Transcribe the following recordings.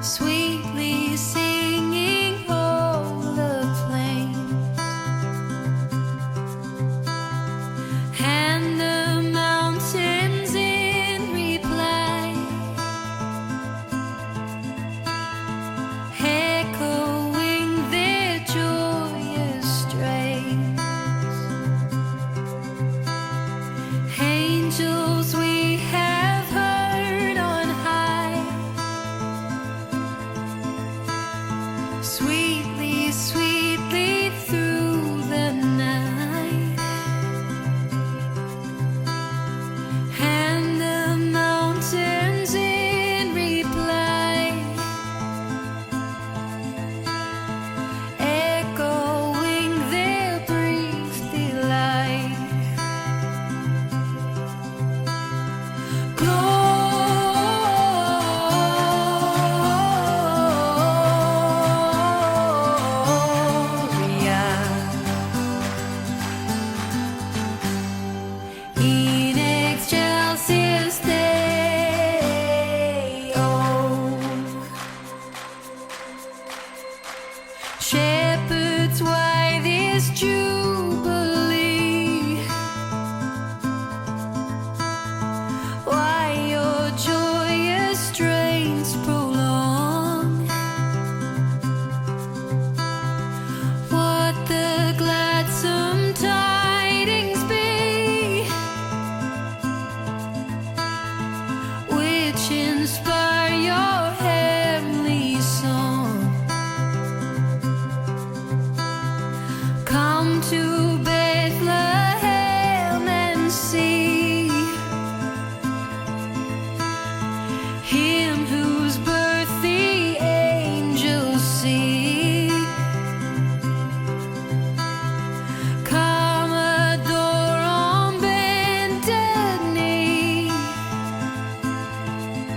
sweetly singing o'er the plains, and the mountains in reply echoing their joyous strains. Angels we have heard on high, sweetly, sweetly through the night, and the mountains in reply echoing their brief delight. Gloria in excelsis Deo. Shepherds, why this jubilee? Why your joyous strains prolong? What the gladsome tidings be, which inspire your heavenly song? Come to Bethlehem and see him whose birth the angels see. Come adore on bended knee.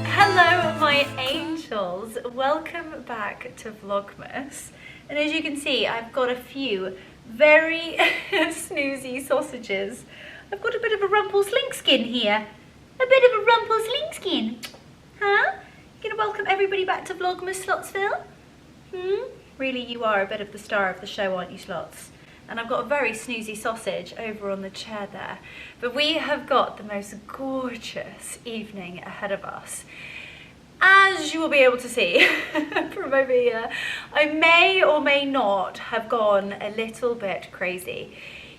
Hello my angels, welcome back to Vlogmas. And as you can see, I've got a few very snoozy sausages. I've got a bit of a rumpelslingskin here. A bit of a rumpelslingskin. Huh? You gonna welcome everybody back to Vlogmas, Slotsville? Really, you are a bit of the star of the show, aren't you, Slots? And I've got a very snoozy sausage over on the chair there. But we have got the most gorgeous evening ahead of us. As you will be able to see from over here, I may or may not have gone a little bit crazy.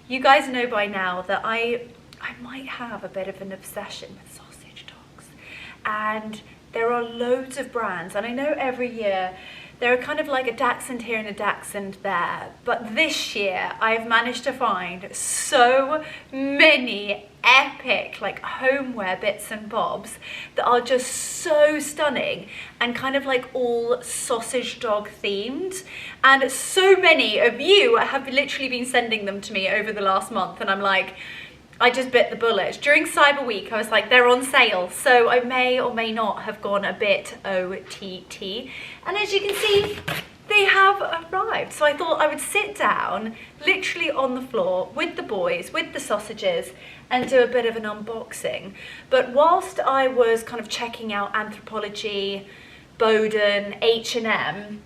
You guys know by now that I might have a bit of an obsession with sausage dogs. And there are loads of brands, and I know every year there are kind of like a Dachshund here and a Dachshund there, but this year I've managed to find so many epic like homeware bits and bobs that are just so stunning and kind of like all sausage dog themed. And so many of you have literally been sending them to me over the last month, and I'm like, I just bit the bullet. During Cyber Week, I was like, they're on sale. So I may or may not have gone a bit OTT. And as you can see, they have arrived. So I thought I would sit down, literally on the floor with the boys, with the sausages, and do a bit of an unboxing. But whilst I was kind of checking out Anthropologie, Boden, H&M,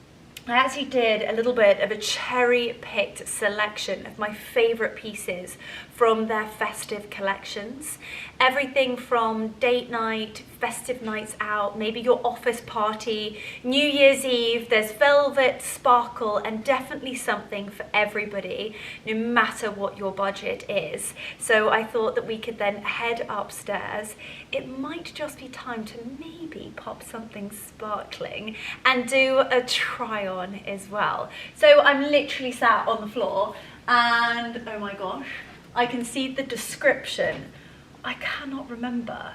I actually did a little bit of a cherry-picked selection of my favourite pieces from their festive collections. Everything from date night, festive nights out, maybe your office party, New Year's Eve. There's velvet, sparkle, and definitely something for everybody, no matter what your budget is. So I thought that we could then head upstairs. It might just be time to maybe pop something sparkling and do a try on as well. So I'm literally sat on the floor and oh my gosh, I can see the description. I cannot remember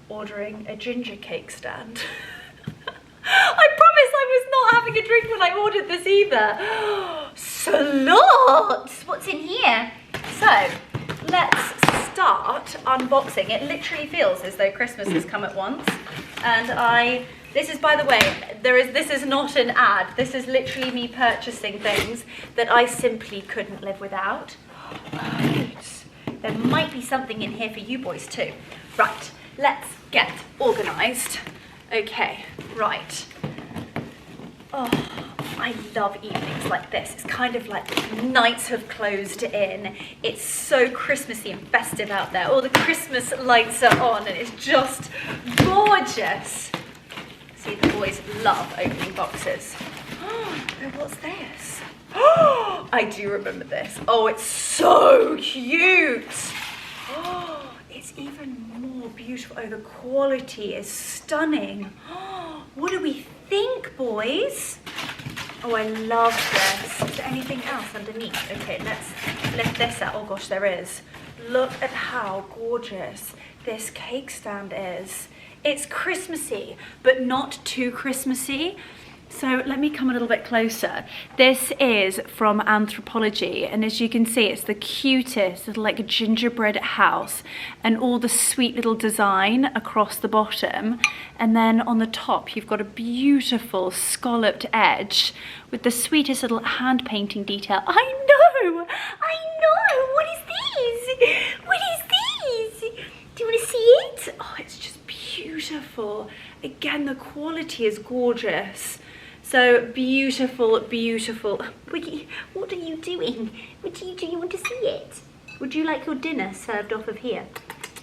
ordering a ginger cake stand. I promise I was not having a drink when I ordered this either. Slots! What's in here? So, let's start unboxing. It literally feels as though Christmas has come at once. And this is, by the way, this is not an ad. This is literally me purchasing things that I simply couldn't live without. Loads. There might be something in here for you boys too. Right, let's get organised. Okay, right. Oh, I love evenings like this. It's kind of like nights have closed in. It's so Christmassy and festive out there. All the Christmas lights are on and it's just gorgeous. See, the boys love opening boxes. Oh, what's this? Oh, I do remember this. Oh, it's so cute. Oh, it's even more beautiful. Oh, the quality is stunning. Oh, what do we think, boys? Oh, I love this. Is there anything else underneath? Okay, let's lift this out. Oh gosh, there is. Look at how gorgeous this cake stand is. It's Christmassy, but not too Christmassy. So let me come a little bit closer. This is from Anthropologie, and as you can see, it's the cutest little like gingerbread house and all the sweet little design across the bottom. And then on the top, you've got a beautiful scalloped edge with the sweetest little hand painting detail. I know! What is these? What is these? Do you want to see it? Oh, it's just beautiful. Again, the quality is gorgeous. So beautiful, beautiful. Wiggy, what are you doing? What do you do? You want to see it? Would you like your dinner served off of here?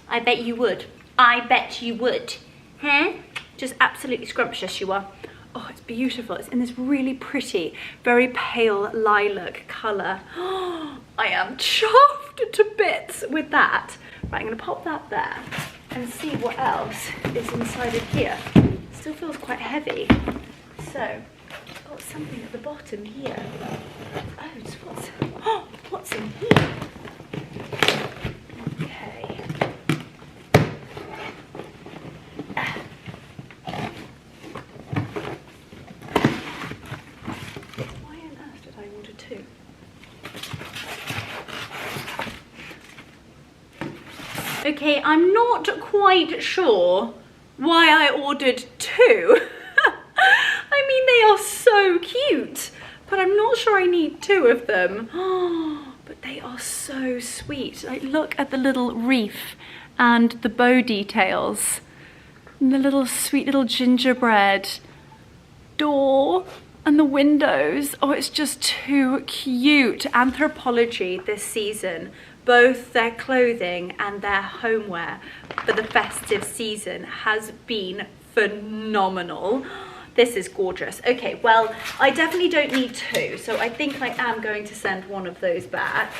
I bet you would. I bet you would. Huh? Just absolutely scrumptious you are. Oh, it's beautiful. It's in this really pretty, very pale lilac colour. Oh, I am chuffed to bits with that. Right, I'm going to pop that there and see what else is inside of here. Still feels quite heavy. So, I've got something at the bottom here. Oh, what's in here? Okay. Why on earth did I order two? Okay, I'm not quite sure why I ordered two. I mean, they are so cute, but I'm not sure I need two of them. Oh, but they are so sweet. Like, look at the little reef and the bow details and the little sweet little gingerbread door and the windows. Oh, it's just too cute. Anthropologie this season, both their clothing and their homeware for the festive season has been phenomenal. This is gorgeous. Okay, well, I definitely don't need two, so I think I am going to send one of those back.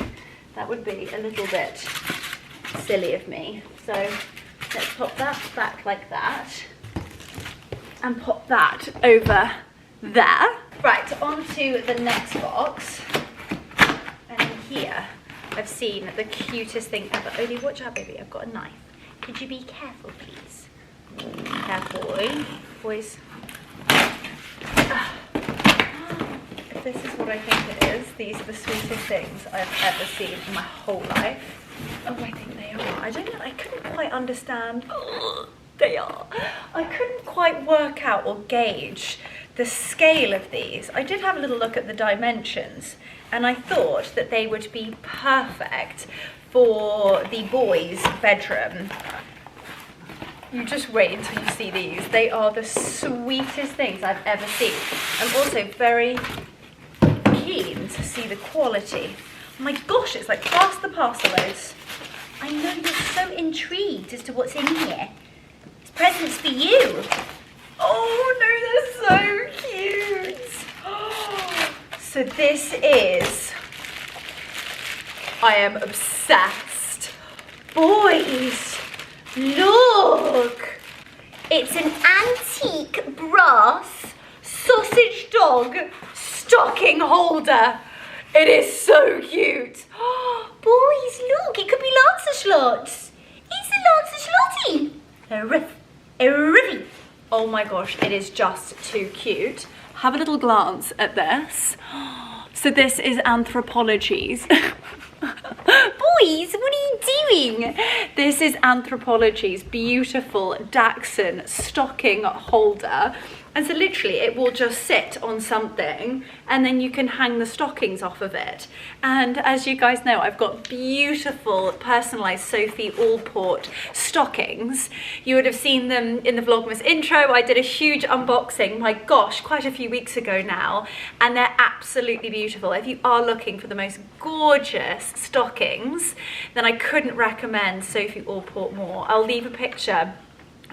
That would be a little bit silly of me. So let's pop that back like that and pop that over there. Right, on to the next box. And in here, I've seen the cutest thing ever. Only watch out, baby, I've got a knife. Could you be careful, please? Careful, boys. If this is what I think it is, these are the sweetest things I've ever seen in my whole life. Oh, I think they are. I don't know, I couldn't quite understand. Oh, they are. I couldn't quite work out or gauge the scale of these. I did have a little look at the dimensions, and I thought that they would be perfect for the boys' bedroom. You just wait until you see these. They are the sweetest things I've ever seen. I'm also very keen to see the quality. Oh my gosh, it's like pass the parcel loads. I know you're so intrigued as to what's in here. It's presents for you. Oh no, they're so cute. So this is, I am obsessed. Boys, look. It's an antique brass sausage dog stocking holder. It is so cute. Boys, look, it could be Lancelot. It's a Lancelotty. A riffy. Oh my gosh, it is just too cute. Have a little glance at this. So this is Anthropologie's. Boys, boys, what are you doing? This is Anthropologie's beautiful Dachshund stocking holder. And so literally it will just sit on something and then you can hang the stockings off of it. And as you guys know, I've got beautiful personalized Sophie Allport stockings. You would have seen them in the Vlogmas intro. I did a huge unboxing, my gosh, quite a few weeks ago now. And they're absolutely beautiful. If you are looking for the most gorgeous stockings, then I couldn't recommend Sophie Allport more. I'll leave a picture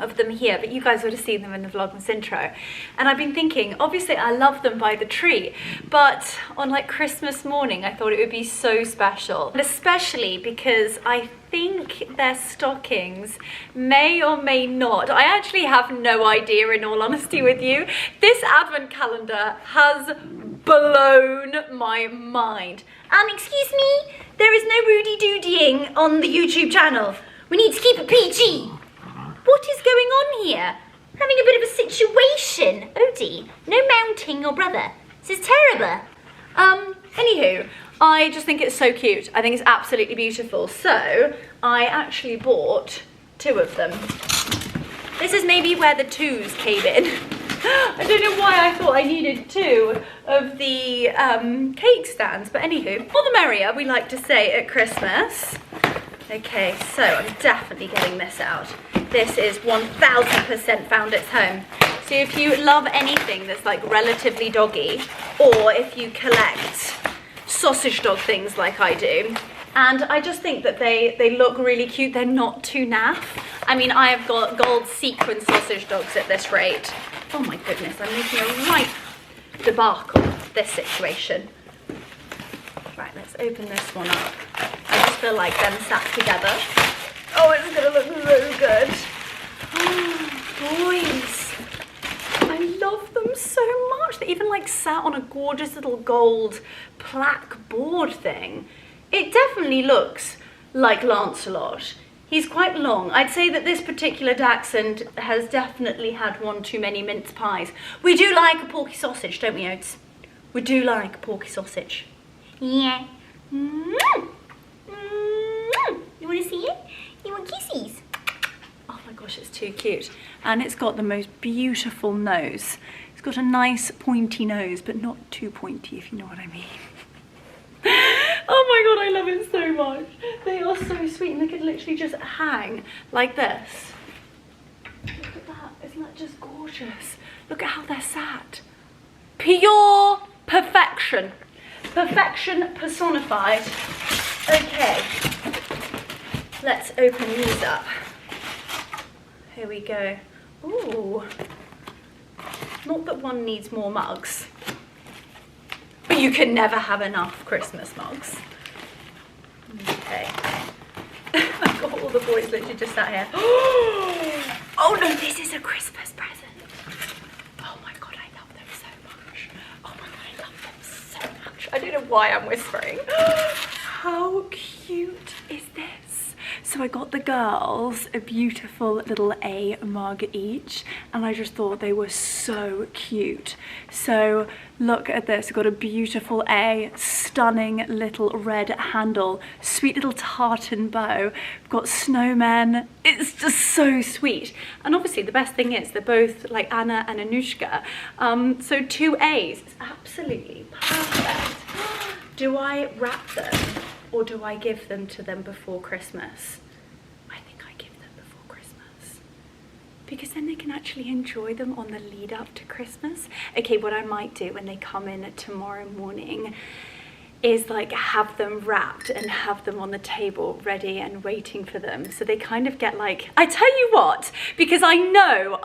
of them here, but you guys would have seen them in the Vlogmas intro. And I've been thinking, obviously I love them by the tree, but on like Christmas morning I thought it would be so special, and especially because I think their stockings may or may not, I actually have no idea in all honesty with you. This advent calendar has blown my mind. Excuse me, there is no Rudy Doodying on the YouTube channel. We need to keep it PG. What is going on here? Having a bit of a situation. Odie, no mounting your brother. This is terrible. Anywho, I just think it's so cute. I think it's absolutely beautiful. So I actually bought 2 of them. This is maybe where the 2s came in. I don't know why I thought I needed 2 of the cake stands, but anywho, all the merrier, we like to say at Christmas. Okay, so I'm definitely getting this out. This is 1000% found its home. So if you love anything that's like relatively doggy, or if you collect sausage dog things like I do, and I just think that they look really cute, they're not too naff. I mean, I have got gold sequin sausage dogs at this rate. Oh my goodness, I'm making a right debacle of this situation. Right, let's open this one up. I just feel like them sat together. Oh, it's gonna look so good. Oh, boys. I love them so much. They even like sat on a gorgeous little gold plaque board thing. It definitely looks like Lancelot. He's quite long. I'd say that this particular Dachshund has definitely had one too many mince pies. We do like a porky sausage, don't we, Oates? We do like a porky sausage. Yeah. You want to see it? You want kisses? Oh my gosh, it's too cute. And it's got the most beautiful nose. It's got a nice pointy nose, but not too pointy, if you know what I mean. Oh my god, I love it so much. They are so sweet, and they could literally just hang like this. Look at that, isn't that just gorgeous? Look at how they're sat. Pure perfection. Perfection personified. Okay, let's open these up. Here we go. Ooh, not that one needs more mugs, but you can never have enough Christmas mugs. Okay. I've got all the boys literally just sat here. Oh no, this is a Christmas present. Oh my god, I love them so much. Oh my god, I love them so much. I don't know why I'm whispering. How cute is this? So I got the girls a beautiful little A mug each, and I just thought they were so cute. So look at this, I've got a beautiful A, stunning little red handle, sweet little tartan bow, we've got snowmen. It's just so sweet. And obviously the best thing is they're both like Anna and Anushka, so 2 A's, it's absolutely perfect. Do I wrap them or do I give them to them before Christmas? I think I give them before Christmas, because then they can actually enjoy them on the lead up to Christmas. Okay, what I might do when they come in tomorrow morning is like have them wrapped and have them on the table ready and waiting for them, so they kind of get like, I tell you what, because I know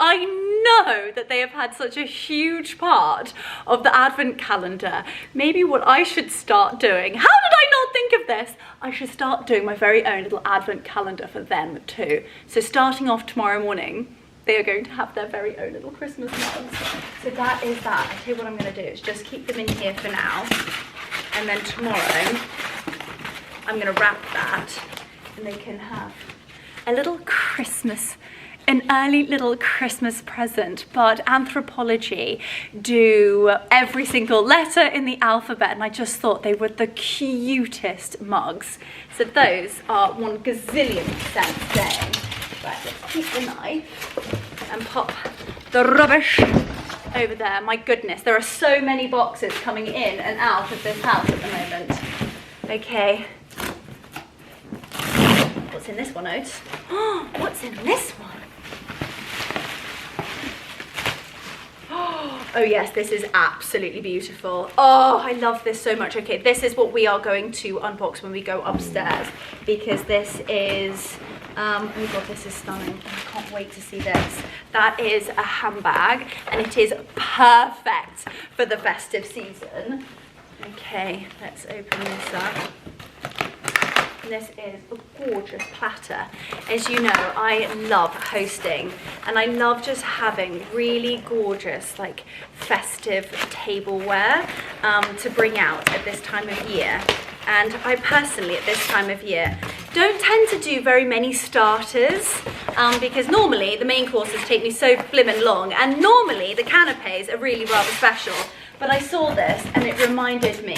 that they have had such a huge part of the advent calendar. Maybe what I should start doing, how did I not think of this? I should start doing my very own little advent calendar for them too. So starting off tomorrow morning, they are going to have their very own little Christmas mugs. So that is that. I tell you what I'm going to do is just keep them in here for now, and then tomorrow I'm going to wrap that and they can have a little Christmas an early little Christmas present, but Anthropologie do every single letter in the alphabet, and I just thought they were the cutest mugs. So those are 1 gazillion % down. Right, let's keep the knife and pop the rubbish over there. My goodness, there are so many boxes coming in and out of this house at the moment. Okay. What's in this one, Oates? Oh, what's in this one? Oh yes, this is absolutely beautiful. Oh, I love this so much. Okay, this is what we are going to unbox when we go upstairs, because this is, oh god, this is stunning. I can't wait to see this. That is a handbag, and it is perfect for the festive season. Okay, let's open this up. This is a gorgeous platter. As you know, I love hosting, and I love just having really gorgeous, like, festive tableware to bring out at this time of year. And I personally, at this time of year, don't tend to do very many starters because normally the main courses take me so blimmin' long, and normally the canapes are really rather special. But I saw this and it reminded me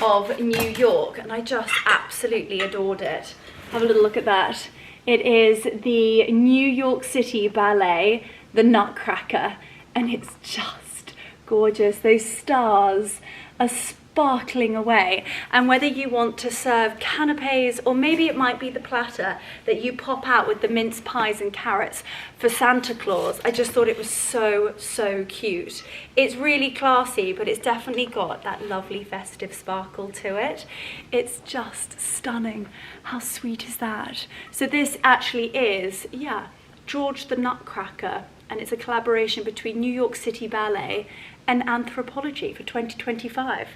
of New York, and I just absolutely adored it. Have a little look at that. It is the New York City Ballet, the Nutcracker, and it's just gorgeous. Those stars are sparkling away, and whether you want to serve canapes or maybe it might be the platter that you pop out with the mince pies and carrots for Santa Claus, I just thought it was so cute. It's really classy, but it's definitely got that lovely festive sparkle to it. It's just stunning. How sweet is that? So this actually is, yeah, George the Nutcracker, and it's a collaboration between New York City Ballet and Anthropologie for 2025.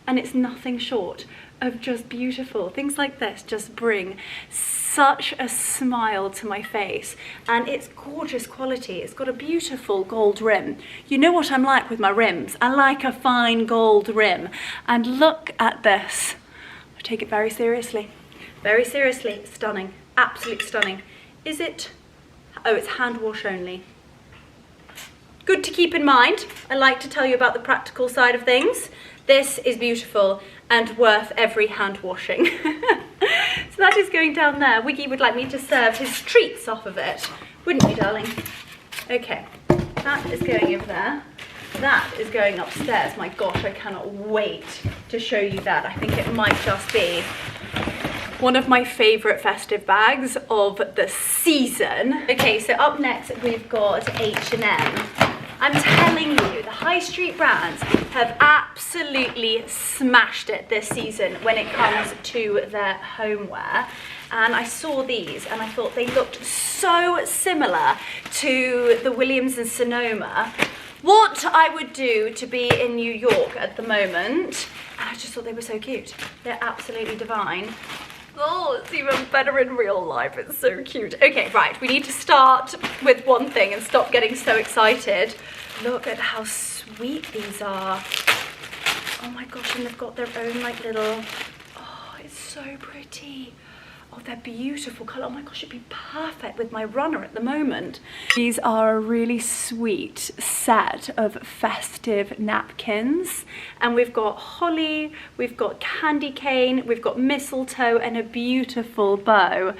And it's nothing short of just beautiful. Things like this just bring such a smile to my face, and it's gorgeous quality. It's got a beautiful gold rim. You know what I'm like with my rims. I like a fine gold rim. And look at this. I take it very seriously. Very seriously. Stunning. Absolutely stunning. Is it? Oh, it's hand wash only. Good to keep in mind. I like to tell you about the practical side of things. This is beautiful and worth every hand washing. So that is going down there. Wiggy would like me to serve his treats off of it, wouldn't you, darling? Okay, that is going over there. That is going upstairs. My gosh, I cannot wait to show you that. I think it might just be one of my favourite festive bags of the season. Okay, so up next we've got H&M. I'm telling you, the high street brands have absolutely smashed it this season when it comes to their homeware. And I saw these and I thought they looked so similar to the Williams and Sonoma. What I would do to be in New York at the moment. And I just thought they were so cute. They're absolutely divine. Oh, it's even better in real life. It's so cute. Okay, right, we need to start with one thing and stop getting so excited. Look at how sweet these are. Oh my gosh, and they've got their own like little, oh, it's so pretty. Oh, they're beautiful colour. Oh my gosh, it'd be perfect with my runner at the moment. These are a really sweet set of festive napkins. And we've got holly, we've got candy cane, we've got mistletoe, and a beautiful bow.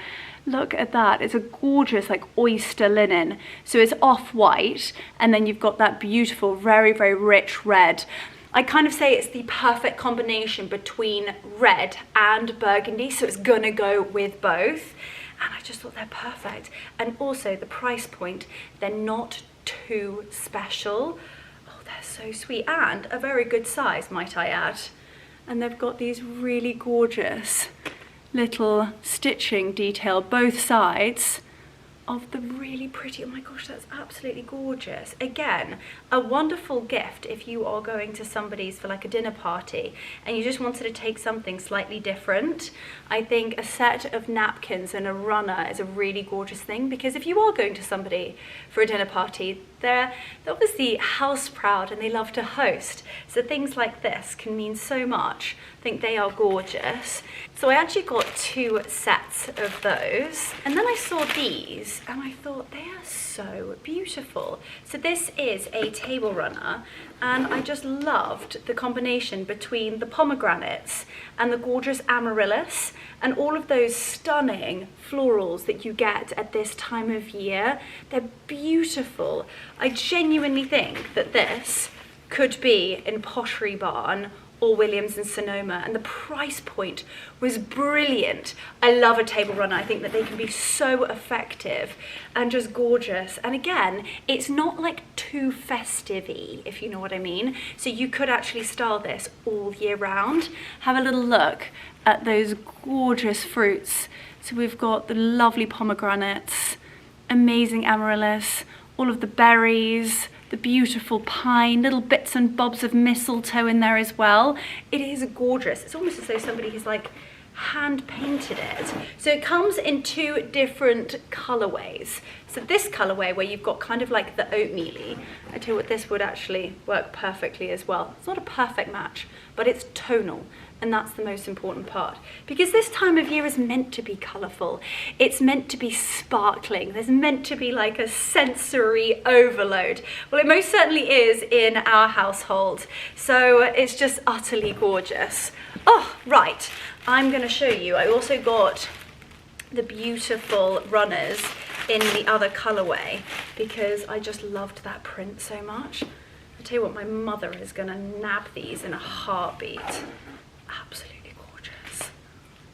Look at that. It's a gorgeous like oyster linen. So it's off-white, and then you've got that beautiful, very rich red. I kind of say it's the perfect combination between red and burgundy, so it's gonna go with both. And I just thought they're perfect. And also the price point, they're not too special. Oh, they're so sweet, and a very good size, might I add. And they've got these really gorgeous little stitching detail both sides of the really pretty, oh my gosh, that's absolutely gorgeous. Again, a wonderful gift if you are going to somebody's for like a dinner party and you just wanted to take something slightly different. I think a set of napkins and a runner is a really gorgeous thing, because if you are going to somebody for a dinner party, they're obviously house proud and they love to host. So things like this can mean so much. I think they are gorgeous. So I actually got 2 sets of those, and then I saw these. these and I thought they are so beautiful. So this is a table runner, and I just loved the combination between the pomegranates and the gorgeous amaryllis and all of those stunning florals that you get at this time of year. They're beautiful. I genuinely think that this could be in Pottery Barn or Williams and Sonoma, and the price point was brilliant. I love a table runner. I think that they can be so effective and just gorgeous. And again, it's not like too festive-y, if you know what I mean. So you could actually style this all year round. Have a little look at those gorgeous fruits. So we've got the lovely pomegranates, amazing amaryllis, all of the berries, the beautiful pine, little bits and bobs of mistletoe in there as well. It is gorgeous. It's almost as though somebody has like hand painted it. So it comes in two different colorways. So this colorway where you've got kind of like the oatmeal-y, I tell you what, this would actually work perfectly as well. It's not a perfect match, but it's tonal. And that's the most important part, because this time of year is meant to be colourful. It's meant to be sparkling. There's meant to be like a sensory overload. Well, it most certainly is in our household. So it's just utterly gorgeous. Oh, right. I'm going to show you. I also got the beautiful runners in the other colourway because I just loved that print so much. I'll tell you what, my mother is going to nab these in a heartbeat. Absolutely gorgeous,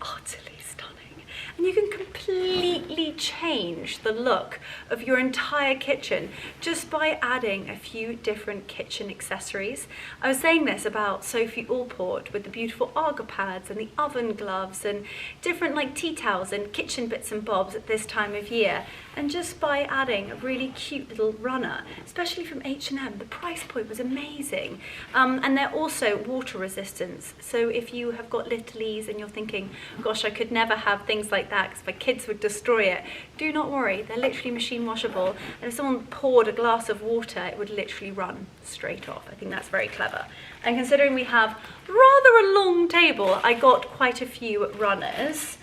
utterly stunning. And you can completely change the look of your entire kitchen just by adding a few different kitchen accessories. I was saying this about Sophie Allport with the beautiful Arga pads and the oven gloves and different like tea towels and kitchen bits and bobs at this time of year. And just by adding a really cute little runner, especially from H&M, the price point was amazing. And they're also water resistant. So if you have got littlies and you're thinking, gosh, I could never have things like that because my kids would destroy it, do not worry. They're literally machine washable. And if someone poured a glass of water, it would literally run straight off. I think that's very clever. And considering we have rather a long table, I got quite a few runners.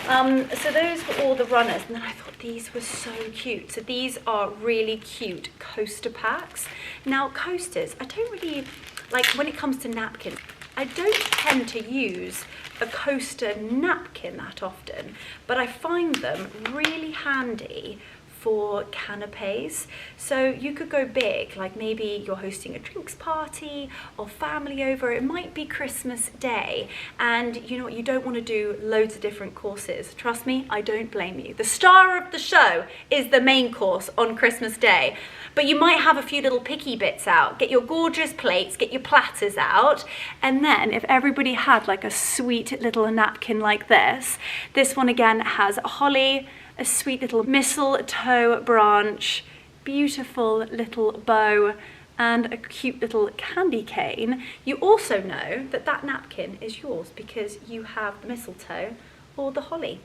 So those were all the runners, and then I thought these were so cute. So these are really cute coaster packs. Now coasters, I don't really, like when it comes to napkins, I don't tend to use a coaster napkin that often, but I find them really handy for canapes. So you could go big, like maybe you're hosting a drinks party or family over. It might be Christmas Day, and you know what, you don't want to do loads of different courses. Trust me, I don't blame you. The star of the show is the main course on Christmas Day, but you might have a few little picky bits out. Get your gorgeous plates, get your platters out, and then if everybody had like a sweet little napkin like this one again has holly, a sweet little mistletoe branch, beautiful little bow, and a cute little candy cane. You also know that that napkin is yours because you have the mistletoe or the holly.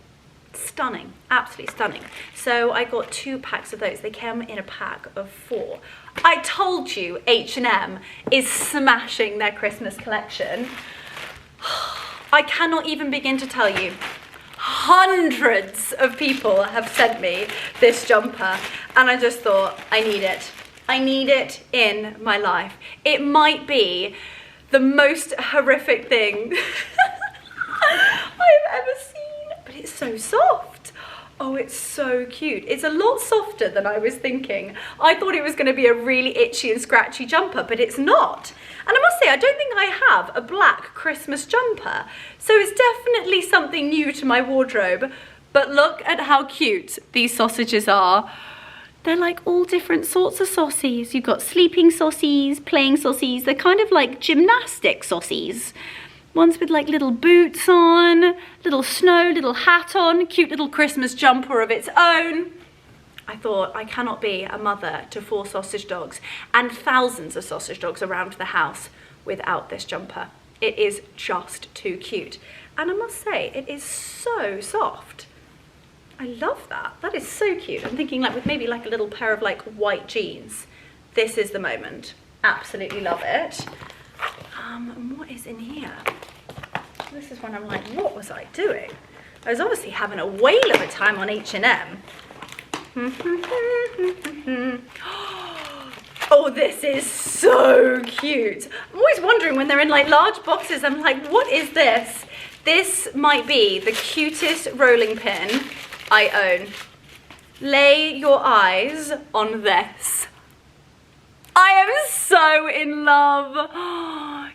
Stunning, absolutely stunning. So I got 2 packs of those. They came in a pack of 4. I told you H&M is smashing their Christmas collection. I cannot even begin to tell you. Hundreds of people have sent me this jumper, and I just thought, I need it. I need it in my life. It might be the most horrific thing I've ever seen, but it's so soft. Oh, it's so cute. It's a lot softer than I was thinking. I thought it was going to be a really itchy and scratchy jumper, but it's not. And I must say, I don't think I have a black Christmas jumper. So it's definitely something new to my wardrobe. But look at how cute these sausages are. They're like all different sorts of saucies. You've got sleeping saucies, playing saucies. They're kind of like gymnastic saucies. Ones with like little boots on, little snow, little hat on, cute little Christmas jumper of its own. I thought, I cannot be a mother to 4 sausage dogs and thousands of sausage dogs around the house without this jumper. It is just too cute. And I must say, it is so soft. I love that. That is so cute. I'm thinking like with maybe like a little pair of like white jeans. This is the moment. Absolutely love it. And what is in here? This is when I'm like, what was I doing? I was obviously having a whale of a time on H&M. Oh, this is so cute. I'm always wondering when they're in like large boxes, I'm like, what is this? This might be the cutest rolling pin I own. Lay your eyes on this. I am so in love.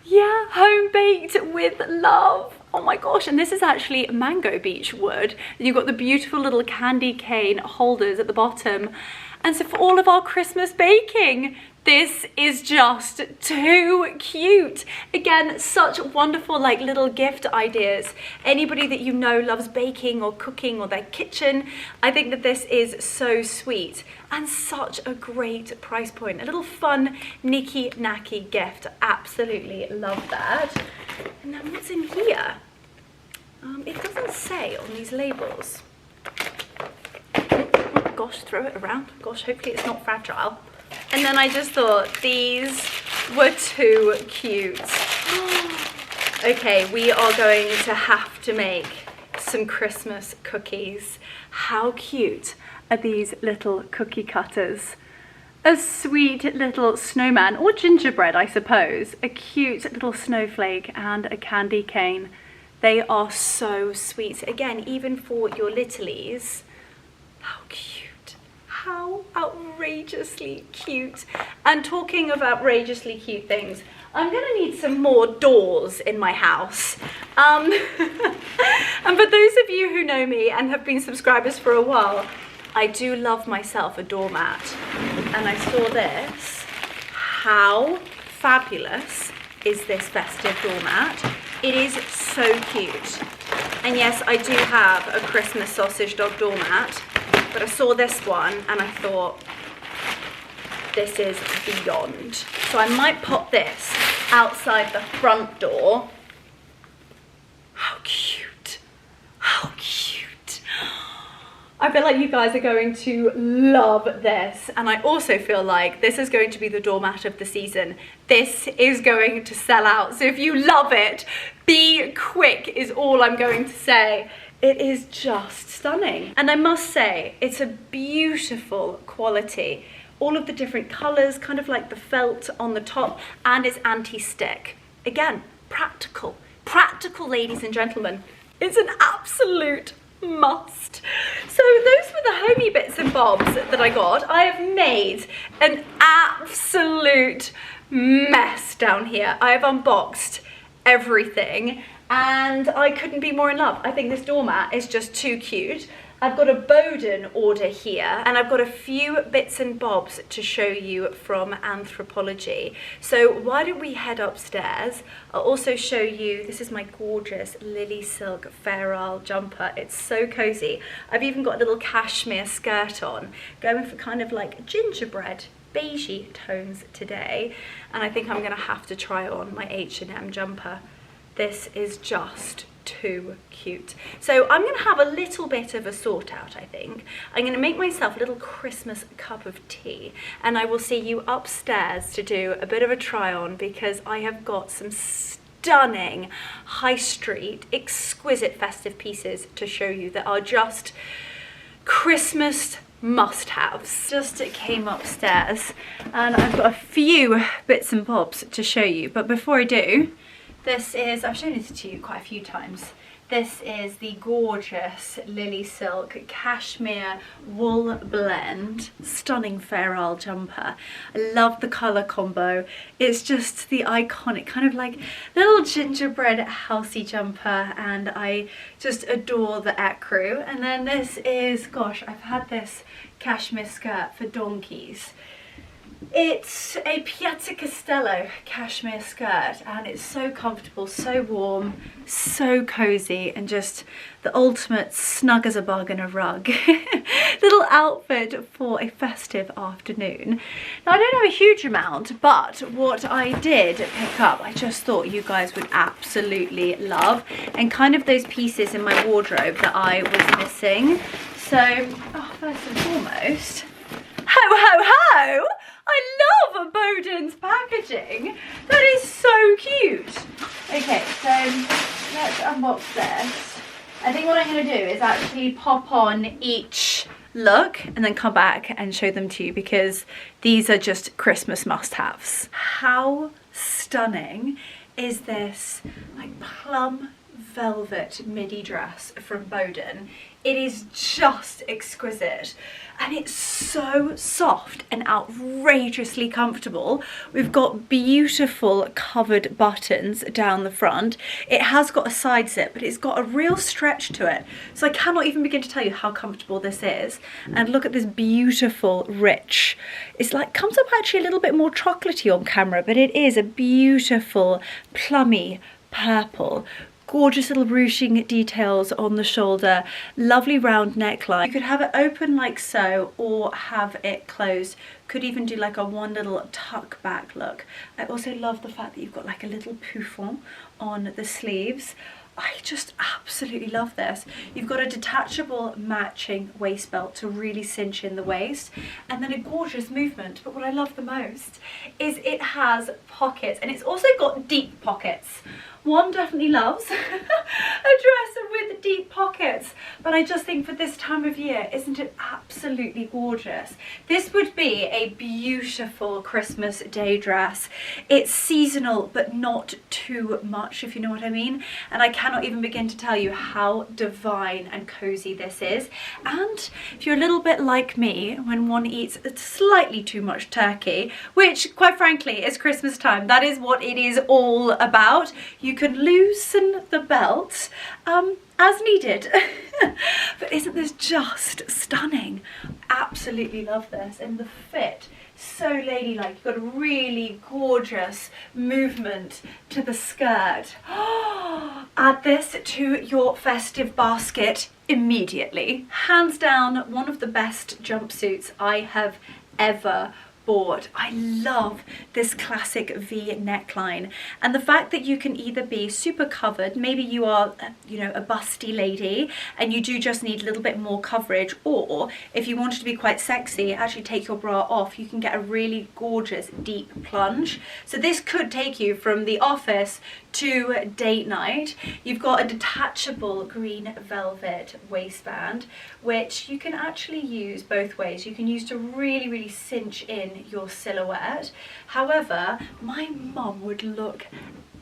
Yeah, home baked with love. Oh my gosh, and this is actually mango beech wood. And you've got the beautiful little candy cane holders at the bottom. And so for all of our Christmas baking, this is just too cute. Again, such wonderful like little gift ideas. Anybody that you know loves baking or cooking or their kitchen, I think that this is so sweet and such a great price point. A little fun, nicky-nacky gift. Absolutely love that. And then what's in here? It doesn't say on these labels. Oh, gosh, throw it around. Gosh, hopefully it's not fragile. And then I just thought these were too cute. Okay, we are going to have to make some Christmas cookies. How cute are these little cookie cutters? A sweet little snowman, or gingerbread, I suppose. A cute little snowflake and a candy cane. They are so sweet. Again, even for your littlies. How cute. How outrageously cute. And talking of outrageously cute things, I'm gonna need some more doors in my house. And for those of you who know me and have been subscribers for a while, I do love myself a doormat. And I saw this. How fabulous is this festive doormat? It is so cute. And yes, I do have a Christmas sausage dog doormat, but I saw this one and I thought, this is beyond. So I might pop this outside the front door. How cute. How cute. I feel like you guys are going to love this. And I also feel like this is going to be the doormat of the season. This is going to sell out. So if you love it, be quick is all I'm going to say. It is just stunning. And I must say, it's a beautiful quality. All of the different colors, kind of like the felt on the top, and it's anti-stick. Again, practical. Practical, ladies and gentlemen. It's an absolute must. So those were the homey bits and bobs that I got. I have made an absolute mess down here. I have unboxed everything and I couldn't be more in love. I think this doormat is just too cute. I've got a Boden order here and I've got a few bits and bobs to show you from Anthropologie. So why don't we head upstairs? I'll also show you, this is my gorgeous LilySilk Fair jumper. It's so cozy. I've even got a little cashmere skirt on, going for kind of like gingerbread, beigey tones today. And I think I'm gonna have to try on my H&M jumper. This is just too cute. So I'm gonna have a little bit of a sort out, I think. I'm gonna make myself a little Christmas cup of tea and I will see you upstairs to do a bit of a try on because I have got some stunning high street, exquisite festive pieces to show you that are just Christmas must-haves. Just came upstairs and I've got a few bits and bobs to show you, but before I do, this is, I've shown this to you quite a few times. This is the gorgeous LilySilk cashmere wool blend. Stunning Fair jumper. I love the colour combo. It's just the iconic kind of like little gingerbread housey jumper and I just adore the ecru. And then this is, gosh, I've had this cashmere skirt for donkeys. It's a Piazza Castello cashmere skirt and it's so comfortable, so warm, so cozy and just the ultimate snug as a bug in a rug. Little outfit for a festive afternoon. Now I don't have a huge amount, but what I did pick up I just thought you guys would absolutely love and kind of those pieces in my wardrobe that I was missing. So, first and foremost, ho ho ho! I love Boden's packaging. That is so cute. Okay, so let's unbox this. I think what I'm going to do is actually pop on each look and then come back and show them to you, because these are just Christmas must-haves. How stunning is this like plum velvet midi dress from Boden? It is just exquisite, and it's so soft and outrageously comfortable. We've got beautiful covered buttons down the front. It has got a side zip, but it's got a real stretch to it, so I cannot even begin to tell you how comfortable this is. And look at this beautiful rich, it's like comes up actually a little bit more chocolatey on camera, but it is a beautiful plummy purple. Gorgeous little ruching details on the shoulder, lovely round neckline. You could have it open like so or have it closed. Could even do like a one little tuck back look. I also love the fact that you've got like a little pouffon on the sleeves. I just absolutely love this. You've got a detachable matching waist belt to really cinch in the waist, and then a gorgeous movement. But what I love the most is it has pockets, and it's also got deep pockets. One definitely loves a dress with deep pockets, but I just think for this time of year, isn't it absolutely gorgeous? This would be a beautiful Christmas day dress. It's seasonal, but not too much, if you know what I mean. And I cannot even begin to tell you how divine and cozy this is. And if you're a little bit like me, when one eats slightly too much turkey, which quite frankly is Christmas time, that is what it is all about. You can loosen the belt as needed. But isn't this just stunning? Absolutely love this, and the fit, so ladylike. You've got a really gorgeous movement to the skirt. Add this to your festive basket immediately. Hands down, one of the best jumpsuits I have ever bought. I love this classic V neckline, and the fact that you can either be super covered, maybe you are, you know, a busty lady and you do just need a little bit more coverage, or if you wanted to be quite sexy, actually take your bra off, you can get a really gorgeous deep plunge. So this could take you from the office to date night. You've got a detachable green velvet waistband, which you can actually use both ways. You can use to really cinch in your silhouette. However, my mum would look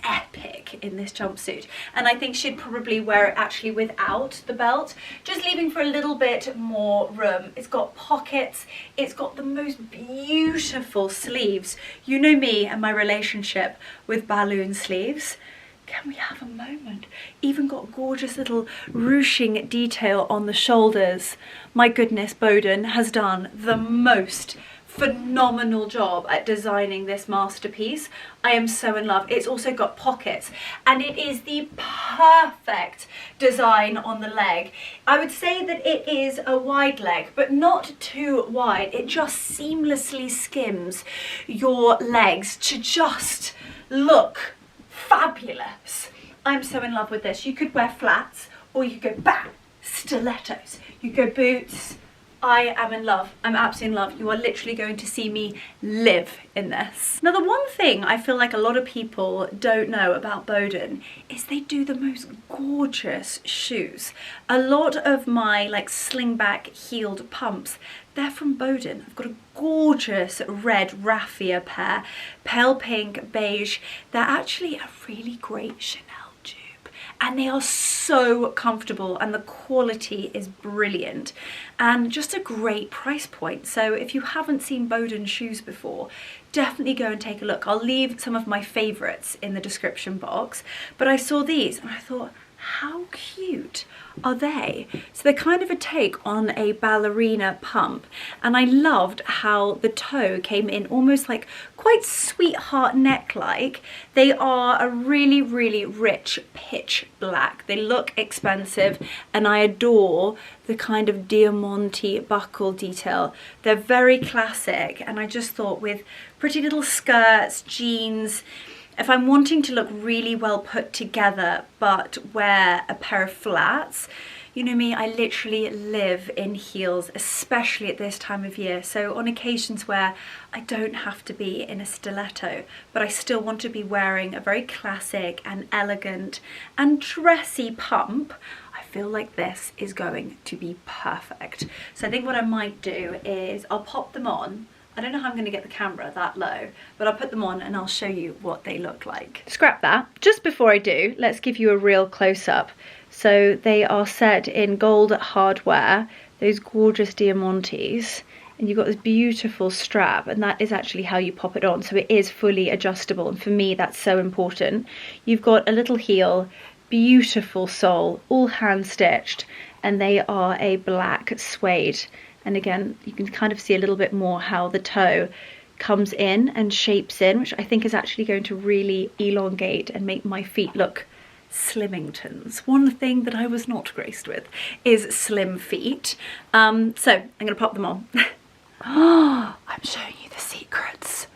epic in this jumpsuit, and I think she'd probably wear it actually without the belt, just leaving for a little bit more room. It's got pockets, it's got the most beautiful sleeves. You know me and my relationship with balloon sleeves. Can we have a moment? Even got gorgeous little ruching detail on the shoulders. My goodness, Boden has done the most phenomenal job at designing this masterpiece. I am so in love. It's also got pockets, and it is the perfect design on the leg. I would say that it is a wide leg, but not too wide. It just seamlessly skims your legs to just look fabulous. I'm so in love with this. You could wear flats, or you could go bam, stilettos. You go boots. I am in love. I'm absolutely in love. You are literally going to see me live in this. Now, the one thing I feel like a lot of people don't know about Boden is they do the most gorgeous shoes. A lot of my like slingback heeled pumps, they're from Boden. I've got a gorgeous red raffia pair, pale pink, beige. They're actually a really great Chanel dupe, and they are so comfortable, and the quality is brilliant, and just a great price point. So if you haven't seen Boden shoes before, definitely go and take a look. I'll leave some of my favorites in the description box, but I saw these and I thought, how cute are they? So they're kind of a take on a ballerina pump, and I loved how the toe came in almost like quite sweetheart neck like. They are a really rich pitch black. They look expensive, and I adore the kind of diamante buckle detail. They're very classic, and I just thought with pretty little skirts, jeans, if I'm wanting to look really well put together but wear a pair of flats, you know me, I literally live in heels, especially at this time of year. So on occasions where I don't have to be in a stiletto, but I still want to be wearing a very classic and elegant and dressy pump, I feel like this is going to be perfect. So I think what I might do is I'll pop them on. I don't know how I'm going to get the camera that low, but I'll put them on and I'll show you what they look like. Scrap that. Just before I do, let's give you a real close-up. So they are set in gold hardware, those gorgeous diamantes, and you've got this beautiful strap, and that is actually how you pop it on. So it is fully adjustable, and for me that's so important. You've got a little heel, beautiful sole, all hand stitched, and they are a black suede. And again, you can kind of see a little bit more how the toe comes in and shapes in, which I think is actually going to really elongate and make my feet look slimmingtons. One thing that I was not graced with is slim feet. So I'm going to pop them on. I'm showing you the secrets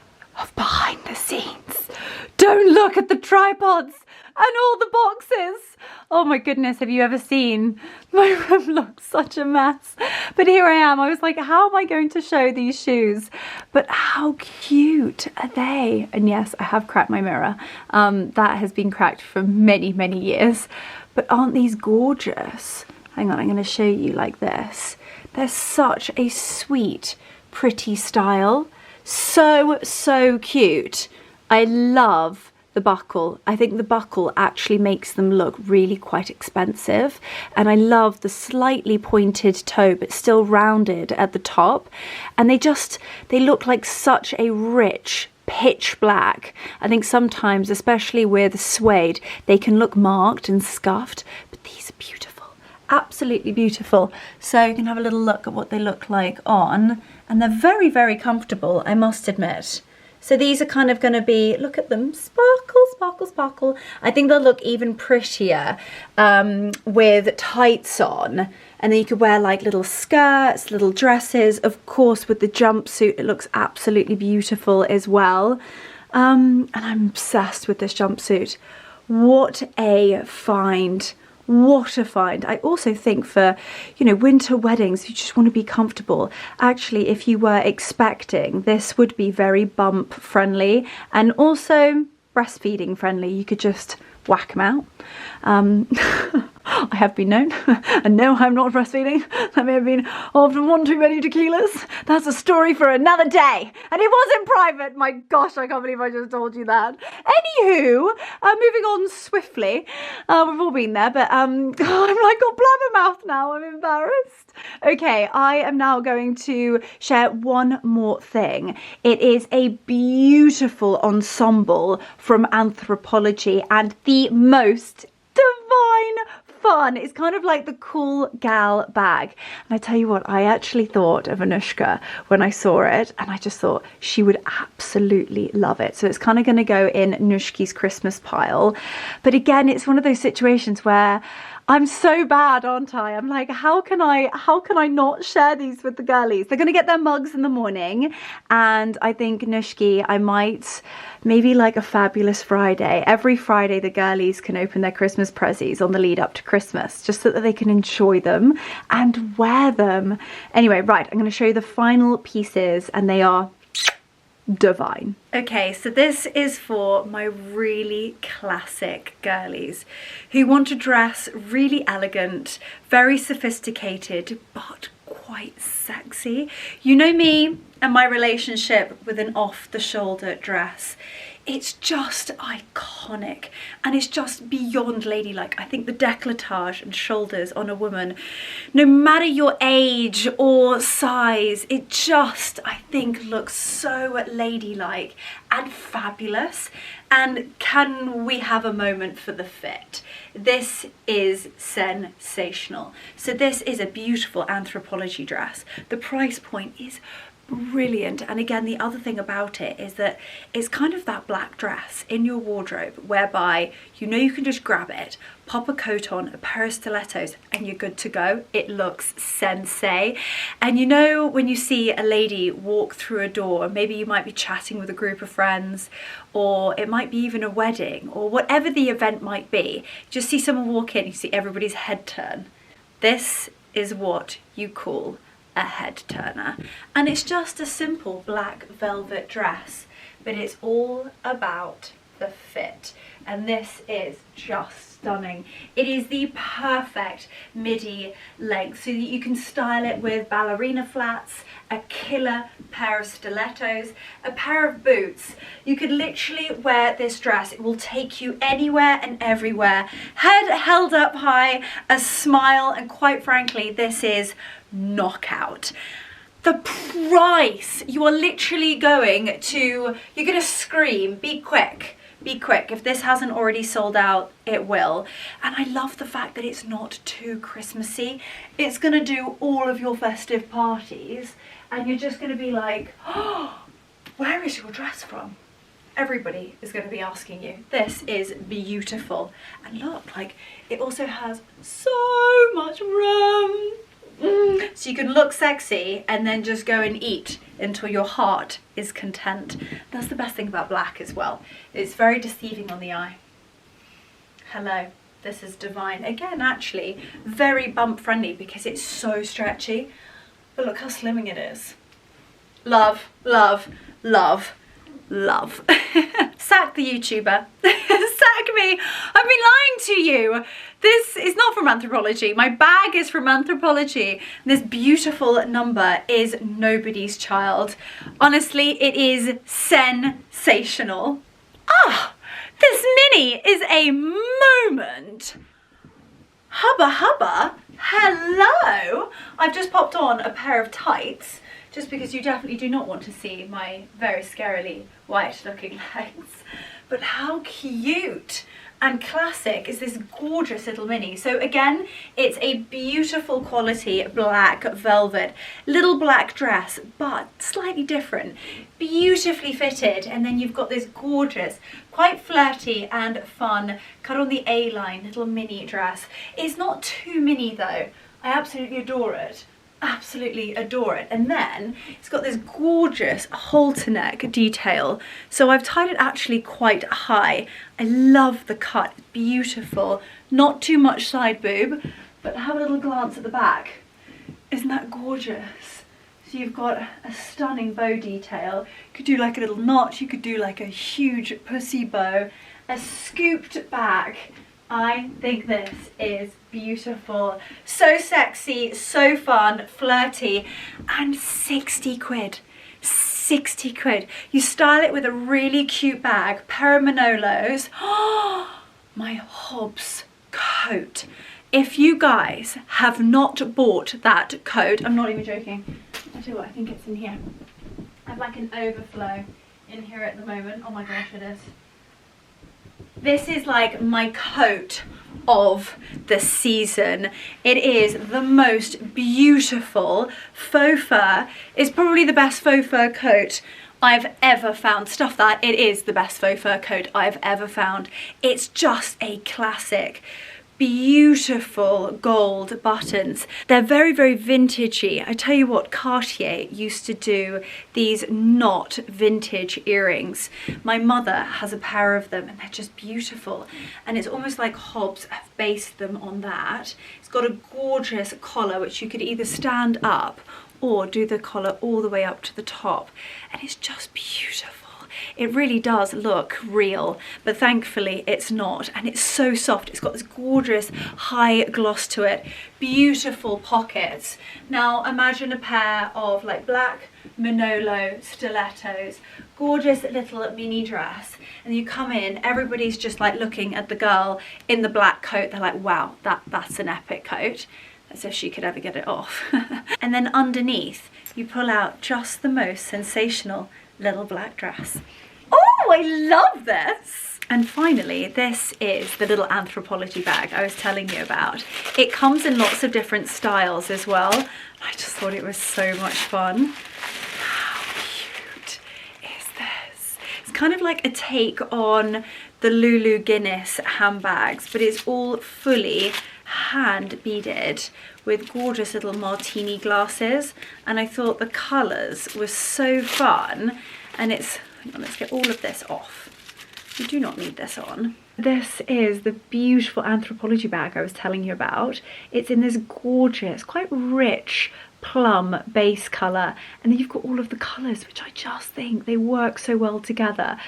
of behind the scenes. Don't look at the tripods and all the boxes. Oh my goodness, have you ever seen? My room looks such a mess. But here I am. I was like, how am I going to show these shoes? But how cute are they? And yes, I have cracked my mirror. That has been cracked for many, many years. But aren't these gorgeous? Hang on, I'm going to show you like this. They're such a sweet, pretty style. So cute. I love the buckle. I think the buckle actually makes them look really quite expensive, and I love the slightly pointed toe but still rounded at the top, and they look like such a rich pitch black. I think sometimes, especially with suede, they can look marked and scuffed, but these are beautiful, absolutely beautiful. So you can have a little look at what they look like on, and they're very comfortable, I must admit. So these are kind of going to be, look at them, sparkle, sparkle, sparkle. I think they'll look even prettier with tights on. And then you could wear like little skirts, little dresses. Of course, with the jumpsuit, it looks absolutely beautiful as well. And I'm obsessed with this jumpsuit. What a find. What a find. I also think for, you know, winter weddings, you just want to be comfortable. Actually, if you were expecting, this would be very bump friendly and also breastfeeding friendly. You could just whack them out. I have been known, and no, I'm not breastfeeding. That may have been after one too many tequilas. That's a story for another day, and it was in private. My gosh, I can't believe I just told you that. Anywho, moving on swiftly. We've all been there, but I'm like got blabbermouth now. I'm embarrassed. Okay, I am now going to share one more thing. It is a beautiful ensemble from Anthropologie, and the most divine fun. It's kind of like the cool gal bag. And I tell you what, I actually thought of Anushka when I saw it, and I just thought she would absolutely love it. So it's kind of going to go in Anushki's Christmas pile. But again, it's one of those situations where I'm so bad, aren't I? I'm like, how can I not share these with the girlies? They're going to get their mugs in the morning, and I think Anushki, I might maybe like a fabulous Friday. Every Friday the girlies can open their Christmas prezzies on the lead up to Christmas, just so that they can enjoy them and wear them. Anyway, right, I'm going to show you the final pieces, and they are divine. Okay, so this is for my really classic girlies who want to dress really elegant, very sophisticated, but quite sexy. You know me and my relationship with an off-the-shoulder dress. It's just iconic, and it's just beyond ladylike. I think the décolletage and shoulders on a woman, no matter your age or size, it just, I think, looks so ladylike and fabulous. And can we have a moment for the fit? This is sensational. So this is a beautiful Anthropologie dress. The price point is brilliant, and again, the other thing about it is that it's kind of that black dress in your wardrobe whereby you know you can just grab it, pop a coat on, a pair of stilettos, and you're good to go. It looks sensei. And you know when you see a lady walk through a door, maybe you might be chatting with a group of friends, or it might be even a wedding, or whatever the event might be, just see someone walk in, you see everybody's head turn. This is what you call a head turner, and it's just a simple black velvet dress, but it's all about the fit. And this is just stunning. It is the perfect midi length so that you can style it with ballerina flats, a killer pair of stilettos, a pair of boots. You could literally wear this dress. It will take you anywhere and everywhere. Head held up high, a smile, and quite frankly, this is knockout. The price, you are literally going to, you're going to scream, be quick. Be quick. If this hasn't already sold out, it will. And I love the fact that it's not too Christmassy. It's going to do all of your festive parties and you're just going to be like, oh, where is your dress from? Everybody is going to be asking you. This is beautiful. And look, like, it also has so much room. So you can look sexy and then just go and eat until your heart is content. That's the best thing about black as well. It's very deceiving on the eye. Hello, this is divine. Again, actually, very bump friendly because it's so stretchy. But look how slimming it is. Love, love, love, love. Sack the YouTuber. Sack me. I've been lying to you. This is not from Anthropologie. My bag is from Anthropologie. This beautiful number is nobody's child. Honestly, it is sensational. Ah, this mini is a moment. Hubba hubba. Hello. I've just popped on a pair of tights just because you definitely do not want to see my very scarily white looking legs. But how cute and classic is this gorgeous little mini. So again, it's a beautiful quality black velvet, little black dress, but slightly different, beautifully fitted. And then you've got this gorgeous, quite flirty and fun, cut on the A-line little mini dress. It's not too mini though. I absolutely adore it. Absolutely adore it. And then it's got this gorgeous halter neck detail, so I've tied it actually quite high. I love the cut, beautiful, not too much side boob, but have a little glance at the back. Isn't that gorgeous? So you've got a stunning bow detail. You could do like a little notch, you could do like a huge pussy bow, a scooped back. I think this is beautiful. So sexy, so fun, flirty, and 60 quid. 60 quid. You style it with a really cute bag, pair of Manolos. Oh, my Hobbs coat. If you guys have not bought that coat, I'm not even joking. I tell you what, I think it's in here. I have like an overflow in here at the moment. Oh my gosh, it is. This is like my coat of the season. It is the most beautiful faux fur. It's probably the best faux fur coat I've ever found. Stuff that, it is the best faux fur coat I've ever found. It's just a classic. Beautiful gold buttons. They're very, very vintagey. I tell you what, Cartier used to do these not vintage earrings. My mother has a pair of them and they're just beautiful. And it's almost like Hobbs have based them on that. It's got a gorgeous collar which you could either stand up or do the collar all the way up to the top. And it's just beautiful. It really does look real, but thankfully it's not, and it's so soft. It's got this gorgeous high gloss to it, beautiful pockets. Now imagine a pair of like black Manolo stilettos, gorgeous little mini dress, and you come in, everybody's just like looking at the girl in the black coat. They're like, wow, that's an epic coat. As if she could ever get it off. And then underneath, you pull out just the most sensational little black dress. Oh, I love this. And finally, this is the little Anthropologie bag I was telling you about. It comes in lots of different styles as well. I just thought it was so much fun. How cute is this? It's kind of like a take on the Lulu Guinness handbags, but it's all fully hand beaded with gorgeous little martini glasses, and I thought the colours were so fun. And it's, hang on, let's get all of this off. You do not need this on. This is the beautiful Anthropologie bag I was telling you about. It's in this gorgeous, quite rich plum base colour, and then you've got all of the colours, which I just think they work so well together.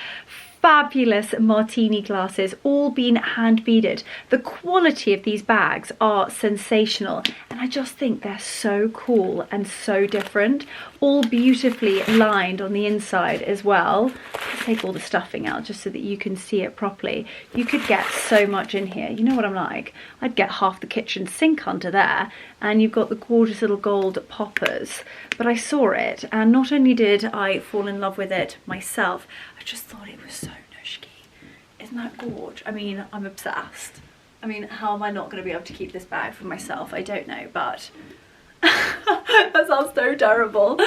fabulous martini glasses, all been hand beaded. The quality of these bags are sensational, and I just think they're so cool and so different. All beautifully lined on the inside as well. Let's take all the stuffing out just so that you can see it properly. You could get so much in here. You know what I'm like? I'd get half the kitchen sink under there, and you've got the gorgeous little gold poppers. But I saw it, and not only did I fall in love with it myself, I just thought it was so nushki. Isn't that gorge? I mean, I'm obsessed. I mean, how am I not going to be able to keep this bag for myself? I don't know, but that sounds so terrible.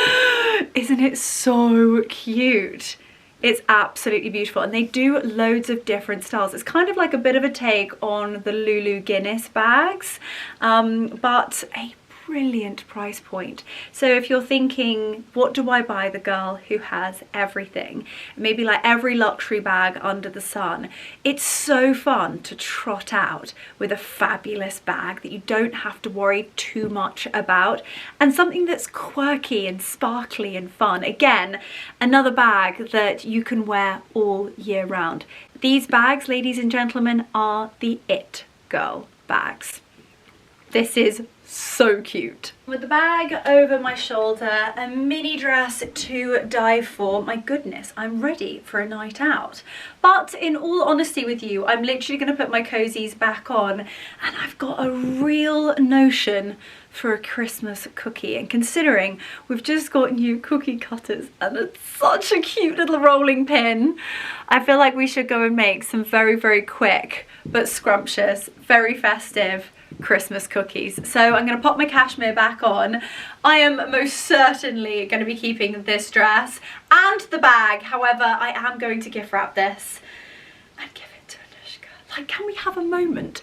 Isn't it so cute? It's absolutely beautiful, and they do loads of different styles. It's kind of like a bit of a take on the Lulu Guinness bags, but a brilliant price point. So if you're thinking, what do I buy the girl who has everything? Maybe like every luxury bag under the sun. It's so fun to trot out with a fabulous bag that you don't have to worry too much about, and something that's quirky and sparkly and fun. Again, another bag that you can wear all year round. These bags, ladies and gentlemen, are the it girl bags. This is so cute. With the bag over my shoulder, a mini dress to die for. My goodness, I'm ready for a night out. But in all honesty with you, I'm literally going to put my cozies back on, and I've got a real notion for a Christmas cookie. And considering we've just got new cookie cutters and it's such a cute little rolling pin, I feel like we should go and make some very, very quick but scrumptious, very festive Christmas cookies. So I'm going to pop my cashmere back on. I am most certainly going to be keeping this dress and the bag. However, I am going to gift wrap this and give it to Anushka. Like, can we have a moment?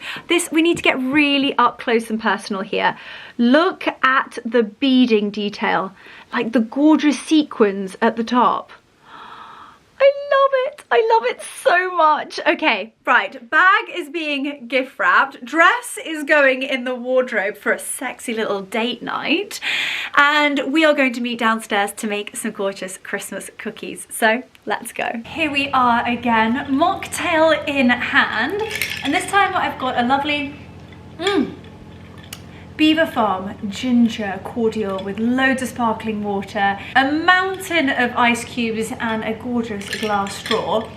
We need to get really up close and personal here. Look at the beading detail, like the gorgeous sequins at the top. I love it. I love it so much. Okay, right. Bag is being gift wrapped. Dress is going in the wardrobe for a sexy little date night. And we are going to meet downstairs to make some gorgeous Christmas cookies. So let's go. Here we are again, mocktail in hand. And this time I've got a lovely Beaver Farm ginger cordial with loads of sparkling water, a mountain of ice cubes and a gorgeous glass straw.